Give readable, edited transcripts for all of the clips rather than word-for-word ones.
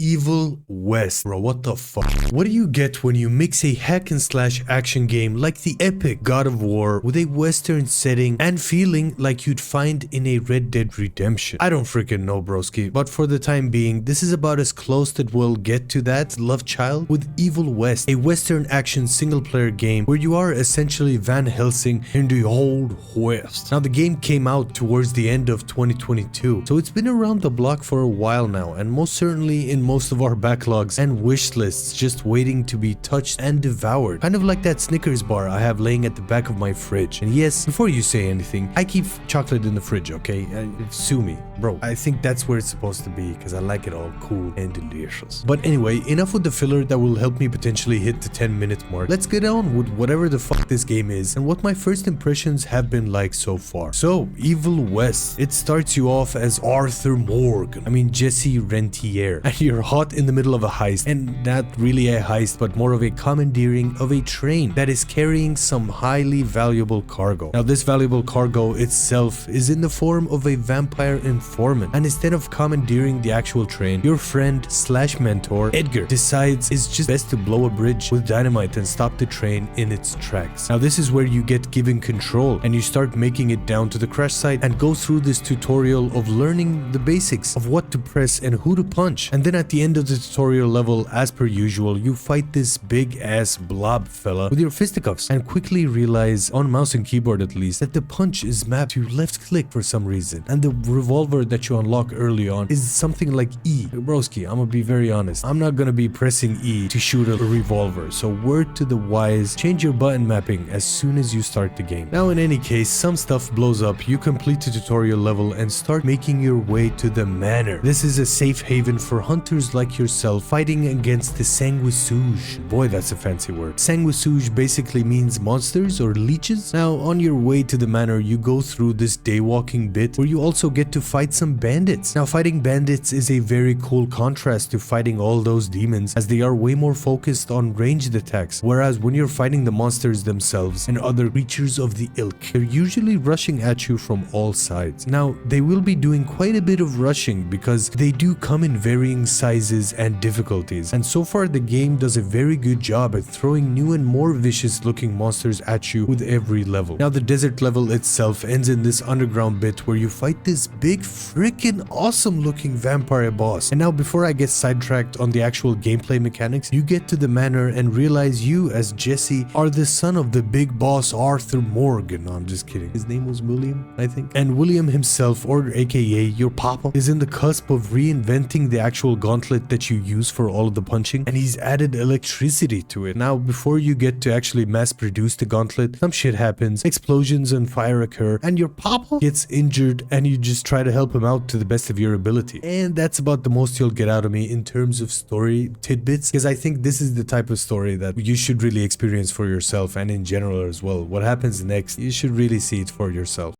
Evil West. Bro, what the fuck? What do you get when you mix a hack and slash action game like the epic God of War with a western setting and feeling like you'd find in a Red Dead Redemption? I don't freaking know, broski, but for the time being, this is about as close that we'll get to that love child with Evil West, a western action single player game where you are essentially Van Helsing in the old west. Now, the game came out towards the end of 2022, so it's been around the block for a while now, and most certainly in most of our backlogs and wish lists just waiting to be touched and devoured. Kind of like that Snickers bar I have laying at the back of my fridge. And yes, before you say anything, I keep chocolate in the fridge, okay? Sue me. Bro, I think that's where it's supposed to be because I like it all cool and delicious. But anyway, enough with the filler that will help me potentially hit the 10-minute mark. Let's get on with whatever the fuck this game is and what my first impressions have been like so far. So, Evil West. It starts you off as Arthur Morgan. I mean, Jesse Rentier. And you're hot in the middle of a heist, and not really a heist but more of a commandeering of a train that is carrying some highly valuable cargo. Now this valuable cargo itself is in the form of a vampire informant, and instead of commandeering the actual train, your friend slash mentor Edgar decides it's just best to blow a bridge with dynamite and stop the train in its tracks. Now this is where you get given control and you start making it down to the crash site and go through this tutorial of learning the basics of what to press and who to punch. And then at the end of the tutorial level, as per usual, you fight this big ass blob fella with your fisticuffs and quickly realize, on mouse and keyboard at least, that the punch is mapped to left click for some reason, and the revolver that you unlock early on is something like E. Broski, I'm gonna be very honest, I'm not gonna be pressing E to shoot a revolver, so word to the wise, change your button mapping as soon as you start the game. Now in any case, some stuff blows up, you complete the tutorial level and start making your way to the manor. This is a safe haven for hunters like yourself fighting against the sanguisuge. Boy, that's a fancy word. Sanguisuge basically means monsters or leeches. Now, on your way to the manor, you go through this daywalking bit where you also get to fight some bandits. Now, fighting bandits is a very cool contrast to fighting all those demons, as they are way more focused on ranged attacks, whereas when you're fighting the monsters themselves and other creatures of the ilk, they're usually rushing at you from all sides. Now, they will be doing quite a bit of rushing because they do come in varying sizes and difficulties, and so far the game does a very good job at throwing new and more vicious looking monsters at you with every level. Now the desert level itself ends in this underground bit where you fight this big freaking awesome looking vampire boss. And now before I get sidetracked on the actual gameplay mechanics, you get to the manor and realize you as Jesse are the son of the big boss Arthur Morgan. No, I'm just kidding. His name was William, I think. And William himself, or aka your papa, is in the cusp of reinventing the actual gauntlet that you use for all of the punching, and he's added electricity to it. Now before you get to actually mass produce the gauntlet, some shit happens, explosions and fire occur, and your papa gets injured, and you just try to help him out to the best of your ability. And that's about the most you'll get out of me in terms of story tidbits, because I think this is the type of story that you should really experience for yourself, and in general as well. What happens next, you should really see it for yourself.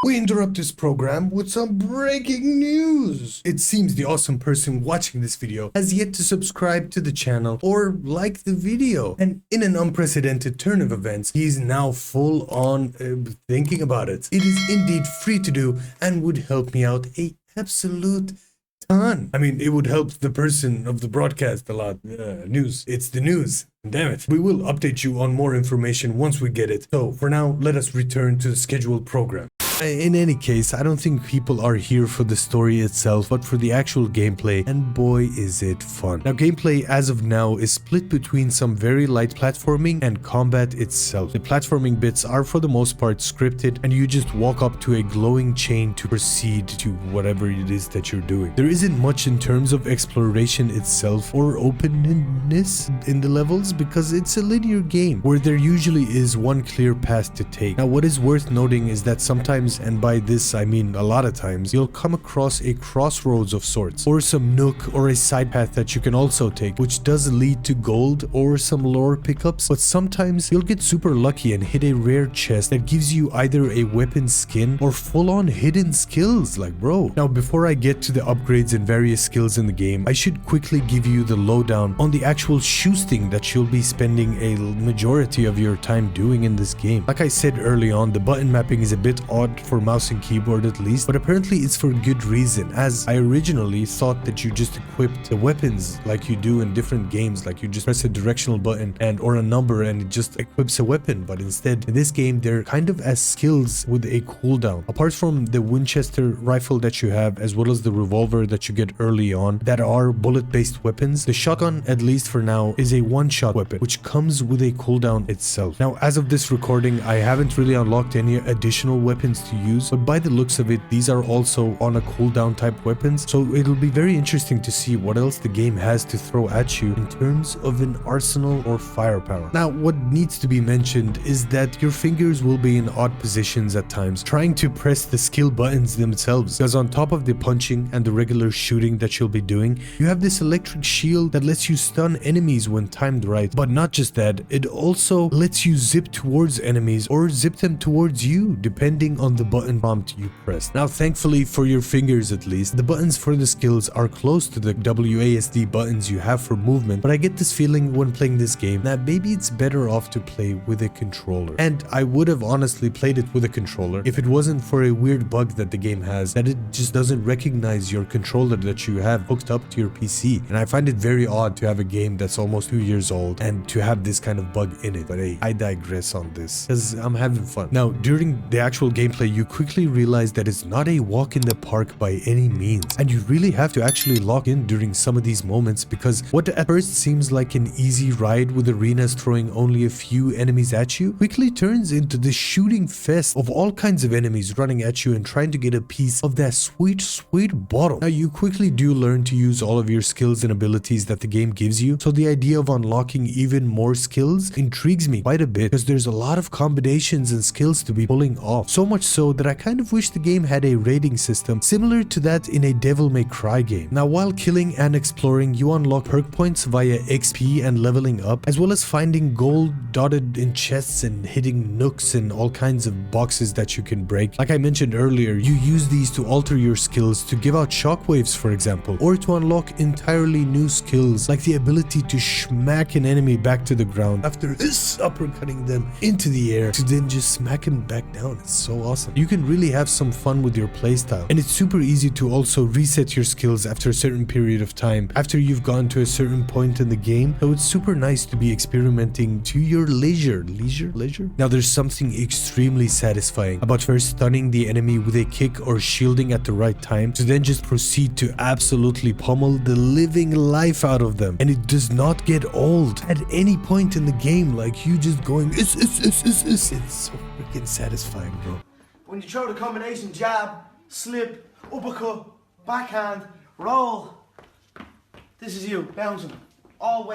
We interrupt this program with some breaking news. It seems the awesome person watching this video has yet to subscribe to the channel or like the video. And in an unprecedented turn of events, he is now full on thinking about it. It is indeed free to do and would help me out a absolute ton. I mean, it would help the person of the broadcast a lot. News. It's the news. Damn it. We will update you on more information once we get it. So for now, let us return to the scheduled program. In any case, I don't think people are here for the story itself, but for the actual gameplay, and boy is it fun. Now gameplay as of now is split between some very light platforming and combat itself. The platforming bits are for the most part scripted, and you just walk up to a glowing chain to proceed to whatever it is that you're doing. There isn't much in terms of exploration itself or openness in the levels because it's a linear game where there usually is one clear path to take. Now what is worth noting is that sometimes, and by this I mean a lot of times, you'll come across a crossroads of sorts, or some nook or a side path that you can also take, which does lead to gold or some lore pickups, but sometimes you'll get super lucky and hit a rare chest that gives you either a weapon skin or full-on hidden skills, like bro. Now before I get to the upgrades and various skills in the game, I should quickly give you the lowdown on the actual shoosting that you'll be spending a majority of your time doing in this game. Like I said early on, the button mapping is a bit odd bug for mouse and keyboard at least, but apparently it's for good reason, as I originally thought that you just equipped the weapons like you do in different games, like you just press a directional button or a number and it just equips a weapon. But instead in this game they're kind of as skills with a cooldown. Apart from the Winchester rifle that you have, as well as the revolver that you get early on that are bullet-based weapons, the shotgun, at least for now, is a one-shot weapon which comes with a cooldown itself. Now as of this recording I haven't really unlocked any additional weapons to use, but by the looks of it these are also on a cooldown type weapons, so it'll be very interesting to see what else the game has to throw at you in terms of an arsenal or firepower. Now what needs to be mentioned is that your fingers will be in odd positions at times, trying to press the skill buttons themselves, because on top of the punching and the regular shooting that you'll be doing, you have this electric shield that lets you stun enemies when timed right. But not just that, it also lets you zip towards enemies or zip them towards you depending on the button prompt you press. Now thankfully for your fingers at least, the buttons for the skills are close to the WASD buttons you have for movement, but I get this feeling when playing this game that maybe it's better off to play with a controller. And I would have honestly played it with a controller if it wasn't for a weird bug that the game has, that it just doesn't recognize your controller that you have hooked up to your PC. And I find it very odd to have a game that's almost 2 years old and to have this kind of bug in it. But hey, I digress on this because I'm having fun. Now during the actual gameplay you quickly realize that it's not a walk in the park by any means, and you really have to actually lock in during some of these moments, because what at first seems like an easy ride with arenas throwing only a few enemies at you quickly turns into this shooting fest of all kinds of enemies running at you and trying to get a piece of that sweet bottom. Now you quickly do learn to use all of your skills and abilities that the game gives you, so the idea of unlocking even more skills intrigues me quite a bit, because there's a lot of combinations and skills to be pulling off, so much so that I kind of wish the game had a rating system similar to that in a Devil May Cry game. Now while killing and exploring, you unlock perk points via XP and leveling up, as well as finding gold dotted in chests and hitting nooks and all kinds of boxes that you can break. Like I mentioned earlier, you use these to alter your skills to give out shockwaves, for example, or to unlock entirely new skills like the ability to smack an enemy back to the ground after this uppercutting them into the air to then just smack him back down. It's so awesome. You can really have some fun with your playstyle, and it's super easy to also reset your skills after a certain period of time after you've gone to a certain point in the game, so it's super nice to be experimenting to your leisure. Now there's something extremely satisfying about first stunning the enemy with a kick or shielding at the right time to then just proceed to absolutely pummel the living life out of them, and it does not get old at any point in the game, like you just going it's so freaking satisfying, bro. When you throw the combination jab, slip, uppercut, backhand, roll, this is you, bouncing. All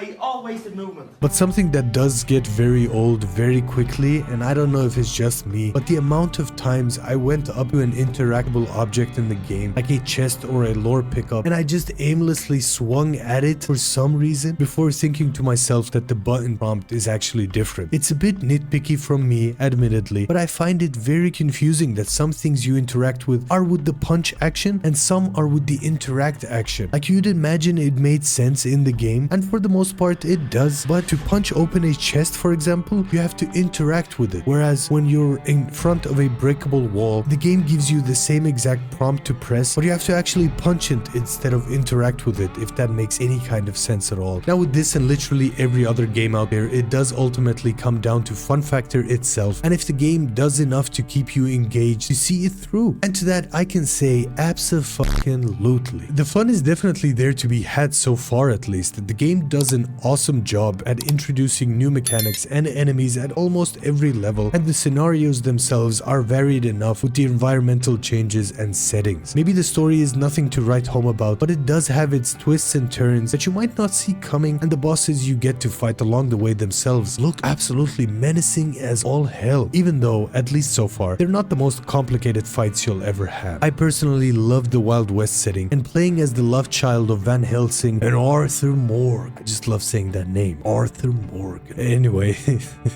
wasted movement. But something that does get very old very quickly, and I don't know if it's just me, but the amount of times I went up to an interactable object in the game, like a chest or a lore pickup, and I just aimlessly swung at it for some reason before thinking to myself that the button prompt is actually different. It's a bit nitpicky from me, admittedly, but I find it very confusing that some things you interact with are with the punch action and some are with the interact action. Like you'd imagine it made sense in the game, and for the most part it does, but to punch open a chest, for example, you have to interact with it, whereas when you're in front of a breakable wall, the game gives you the same exact prompt to press, but you have to actually punch it instead of interact with it, if that makes any kind of sense at all. Now with this and literally every other game out there, it does ultimately come down to fun factor itself, and if the game does enough to keep you engaged, you see it through. And to that I can say abso-fucking-lutely. The fun is definitely there to be had so far, at least. The game does an awesome job at introducing new mechanics and enemies at almost every level, and the scenarios themselves are varied enough with the environmental changes and settings. Maybe the story is nothing to write home about, but it does have its twists and turns that you might not see coming, and the bosses you get to fight along the way themselves look absolutely menacing as all hell, even though, at least so far, they're not the most complicated fights you'll ever have. I personally love the Wild West setting, and playing as the love child of Van Helsing and Arthur Morgan I just love saying that name, Arthur Morgan. Anyway,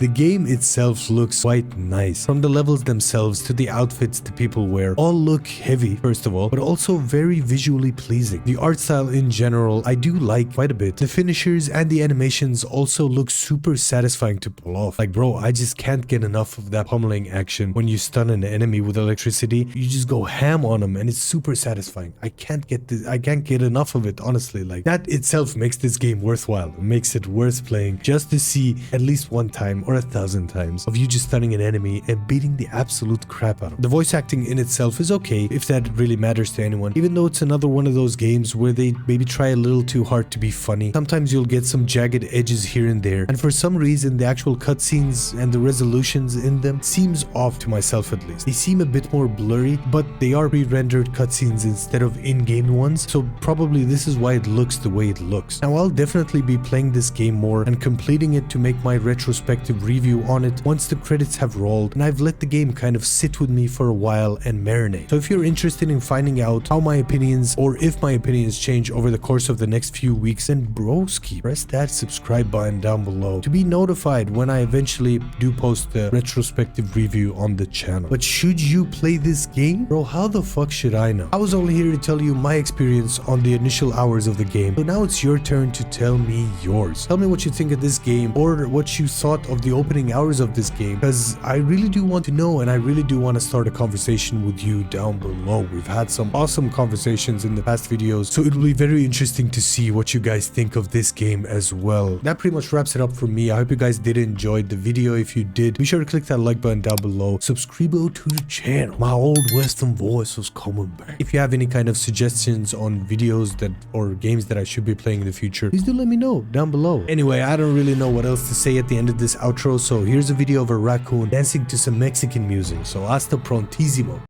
the game itself looks quite nice. From the levels themselves to the outfits the people wear, all look heavy, first of all, but also very visually pleasing. The art style in general, I do like quite a bit. The finishers and the animations also look super satisfying to pull off. Like, bro, I just can't get enough of that pummeling action. When you stun an enemy with electricity, you just go ham on them and it's super satisfying. I can't get enough of it, honestly. Like, that itself makes this game worthwhile. It makes it worth playing just to see at least one time or 1,000 times of you just stunning an enemy and beating the absolute crap out of them. The voice acting in itself is okay, if that really matters to anyone, even though it's another one of those games where they maybe try a little too hard to be funny. Sometimes you'll get some jagged edges here and there, and for some reason the actual cutscenes and the resolutions in them seems off, to myself at least. They seem a bit more blurry, but they are pre-rendered cutscenes instead of in-game ones, so probably this is why it looks the way it looks. Now, I'll definitely be playing this game more and completing it to make my retrospective review on it once the credits have rolled and I've let the game kind of sit with me for a while and marinate. So if you're interested in finding out how my opinions, or if my opinions, change over the course of the next few weeks, then broski, press that subscribe button down below to be notified when I eventually do post the retrospective review on the channel. But should you play this game? Bro, how the fuck should I know? I was only here to tell you my experience on the initial hours of the game, so now it's your turn to tell me yours. Tell me what you think of this game, or what you thought of the opening hours of this game, because I really do want to know, and I really do want to start a conversation with you down below. We've had some awesome conversations in the past videos, so it will be very interesting to see what you guys think of this game as well. That pretty much wraps it up for me. I hope you guys did enjoy the video. If you did, be sure to click that like button down below. Subscribe to the channel. My old western voice was coming back. If you have any kind of suggestions on videos that or games that I should be playing in the future, please do let me know down below. Anyway, I don't really know what else to say at the end of this outro, so here's a video of a raccoon dancing to some Mexican music. So hasta prontísimo.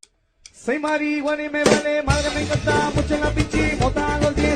Soy marihuana y me vale, madre me encanta mucho la pinche mota a los 10.